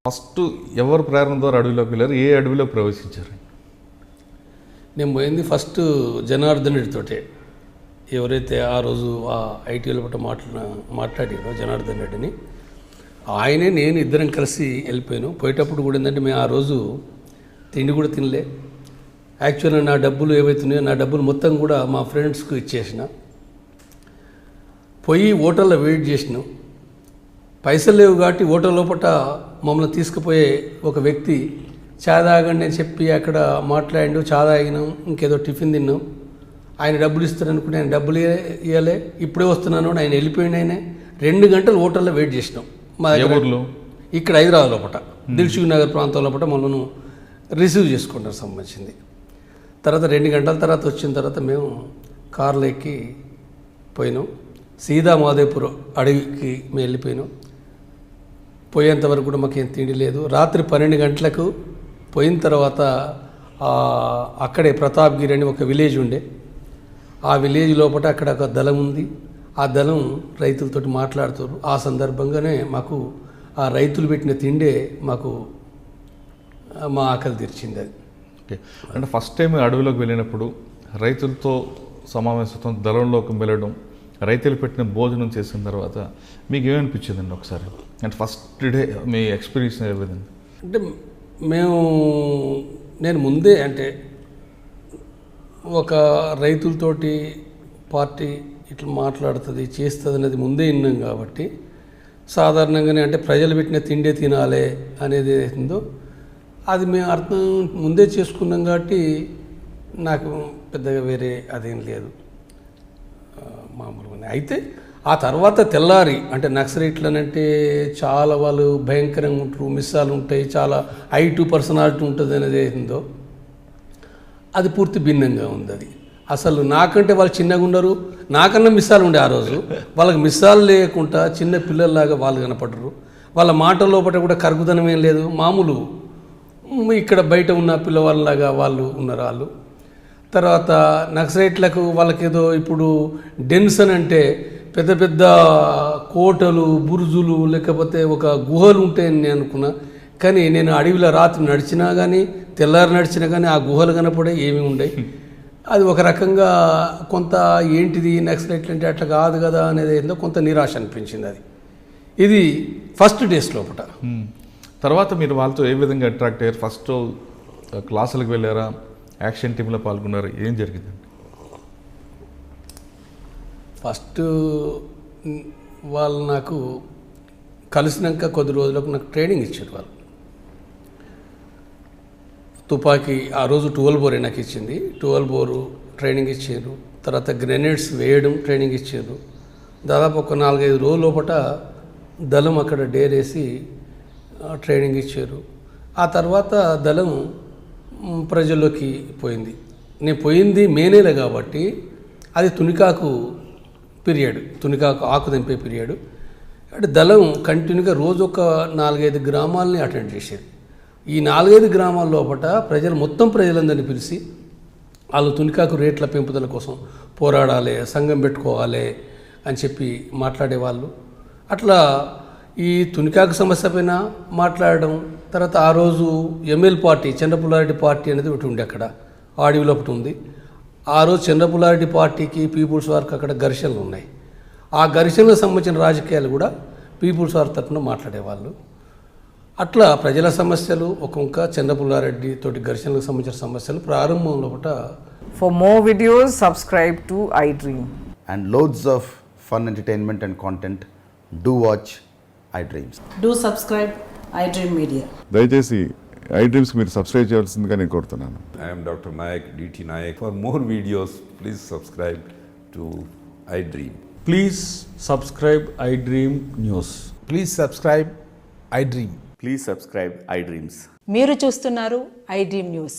First ఎవరు ప్రేరణ ద్వారా అడవిలోకి వెళ్ళారు, ఏ అడవిలో ప్రవేశించారు? నేను పోయింది ఫస్ట్ జనార్దన్ రెడ్డితోటే. ఎవరైతే ఆ రోజు ఆ ఐటీలో పట్ల మాట్లాడారో జనార్దన్ రెడ్డిని, ఆయనే నేను ఇద్దరం కలిసి వెళ్ళిపోయాను. పోయేటప్పుడు కూడా ఏంటంటే మేము ఆ రోజు తిండి కూడా తినలే. యాక్చువల్గా నా డబ్బులు ఏవైతున్నాయో నా డబ్బులు మొత్తం కూడా మా ఫ్రెండ్స్కు ఇచ్చేసిన. పోయి హోటల్లో వెయిట్ చేసినాం. పైసలు లేవు కాబట్టి హోటల్ లోపల మమ్మల్ని తీసుకుపోయే ఒక వ్యక్తి చా తాగండి అని చెప్పి అక్కడ మాట్లాడిండు. చా తాగినాం, ఇంకేదో టిఫిన్ తిన్నాం. ఆయన డబ్బులు ఇస్తారనుకుంటే ఆయన డబ్బులు ఇవ్వలే. ఇప్పుడే వస్తున్నాను ఆయన వెళ్ళిపోయింది. ఆయన 2 గంటలు హోటల్లో వెయిట్ చేసినాం. మా దగ్గర ఇక్కడ హైదరాబాద్ లోపల దిల్సుఖ్ నగర్ ప్రాంతం లోపల మనను రిసీవ్ చేసుకుంటారు సంబంధించింది. తర్వాత 2 గంటల తర్వాత వచ్చిన తర్వాత మేము కార్లో ఎక్కి పోయినాం. సీదా మాదేపూర్ అడవికి మేము వెళ్ళిపోయినాం. పోయేంతవరకు కూడా మాకేం తిండి లేదు. రాత్రి 12 గంటలకు పోయిన తర్వాత అక్కడే ప్రతాప్గిరి అని ఒక విలేజ్ ఉండే. ఆ విలేజ్ లోపల అక్కడ ఒక దళం ఉంది. ఆ దళం రైతులతో మాట్లాడుతారు. ఆ సందర్భంగానే మాకు ఆ రైతులు పెట్టిన తిండే మాకు మా ఆకలి తీర్చింది. అది ఓకే. అంటే ఫస్ట్ టైం అడవిలోకి వెళ్ళినప్పుడు రైతులతో సమావేశంతో దళంలోకి వెళ్ళడం, రైతులు పెట్టిన భోజనం చేసిన తర్వాత మీకు ఏమనిపించిందండి ఒకసారి? అంటే ఫస్ట్ డే మీ ఎక్స్పీరియన్స్ ఏ విధంగా? అంటే నేను ముందే అంటే ఒక రైతులతోటి పార్టీ ఇట్లా మాట్లాడుతుంది చేస్తుంది అనేది ముందే విన్నాం కాబట్టి సాధారణంగానే అంటే ప్రజలు పెట్టిన తిండే తినాలి అనేది ఏదో అది మేము అర్థం ముందే చేసుకున్నాం కాబట్టి నాకు పెద్దగా వేరే అదేం లేదు, మామూలుగానే. అయితే ఆ తర్వాత తెల్లారి అంటే నక్సలైట్లనంటే చాలా వాళ్ళు భయంకరంగా ఉంటారు, మిస్సాలు ఉంటాయి, చాలా I2 పర్సనాలిటీ ఉంటుంది అనేది ఏందో అది పూర్తి భిన్నంగా ఉంది. అది అసలు నాకంటే వాళ్ళు చిన్నగా ఉన్నారు, నాకన్నా మిస్సాలు ఉండే. ఆ రోజు వాళ్ళకి మిస్సాలు లేకుండా చిన్న పిల్లల్లాగా వాళ్ళు కనపడరు. వాళ్ళ మాటల లోపల కూడా కరుగుదనం ఏం లేదు, మామూలు ఇక్కడ బయట ఉన్న పిల్లవాళ్ళలాగా వాళ్ళు ఉన్నారు వాళ్ళు. తర్వాత నక్సలైట్లకు వాళ్ళకేదో ఇప్పుడు డెన్సన్ అంటే పెద్ద పెద్ద కోటలు, బురుజులు, లేకపోతే ఒక గుహలు ఉంటాయని నేను అనుకున్నా. కానీ నేను అడవిలో రాత్రి నడిచినా కానీ తెల్లారి నడిచినా కానీ ఆ గుహలు కనపడే ఏమీ ఉండే. అది ఒక రకంగా కొంత ఏంటిది నక్సలైట్లు అంటే అట్లా కాదు కదా అనేది ఏందో కొంత నిరాశ అనిపించింది. అది ఇది ఫస్ట్ డేస్ లోపల. తర్వాత మీరు వాళ్ళతో ఏ విధంగా అట్రాక్ట్ అయ్యారు? ఫస్ట్ క్లాసులకు వెళ్ళారా, యాక్షన్ టీంలో పాల్గొన్నారా, ఏం జరిగిందండి? ఫస్ట్ వాళ్ళు నాకు కలిసినాక కొద్ది రోజులకు నాకు ట్రైనింగ్ ఇచ్చారు. వాళ్ళు తుపాకీ ఆ రోజు 12 బోర్ నాకు ఇచ్చింది. 12 బోరు ట్రైనింగ్ ఇచ్చారు. తర్వాత గ్రెనేడ్స్ వేయడం ట్రైనింగ్ ఇచ్చారు. దాదాపు ఒక 4-5 రోజుల లోపల దళం అక్కడ డేరేసి ట్రైనింగ్ ఇచ్చారు. ఆ తర్వాత దళం ప్రజల్లోకి పోయింది. నేను పోయింది మే నెల కాబట్టి అది తునికాకు పీరియడ్, తునికాకు ఆకు తెంపే పీరియడ్. అంటే దళం కంటిన్యూగా రోజు ఒక 4-5 గ్రామాలని అటెండ్ చేసేది. ఈ 4-5 గ్రామాల లోపల మొత్తం ప్రజలందరినీ పిలిచి వాళ్ళు తునికాకు రేట్ల పెంపుదల కోసం పోరాడాలి, సంఘం పెట్టుకోవాలి అని చెప్పి మాట్లాడేవాళ్ళు. అట్లా ఈ తునికాకు సమస్య పైన మాట్లాడడం. తర్వాత ఆ రోజు ML పార్టీ, చంద్రపుల్లారెడ్డి పార్టీ అనేది ఒకటి ఉంది అక్కడ అడవిలో ఒకటి ఉంది. ఆ రోజు చంద్రపుల్లారెడ్డి పార్టీకి పీపుల్స్ వార్కి అక్కడ ఘర్షణలు ఉన్నాయి. ఆ ఘర్షణలకు సంబంధించిన రాజకీయాలు కూడా పీపుల్స్ వార్ తరఫున మాట్లాడేవాళ్ళు. అట్లా ప్రజల సమస్యలు ఒక్కొక్క చంద్రపుల్లారెడ్డి తోటి ఘర్షణలకు సంబంధించిన సమస్యలు ప్రారంభంలో ఒకట. For more videos, subscribe to iDream. And loads of fun entertainment and content, do watch iDreams. Do subscribe iDream Media. దయచేసి iDreams మీరు సబ్స్క్రైబ్ చేయాల్సిందిగా నేను కోరుతున్నాను. I am Dr. Nayak, DT Nayak. For more videos, please subscribe to iDream. Please subscribe iDream News. Please subscribe iDream. Please subscribe iDreams. మీరు చూస్తున్నారు iDream News.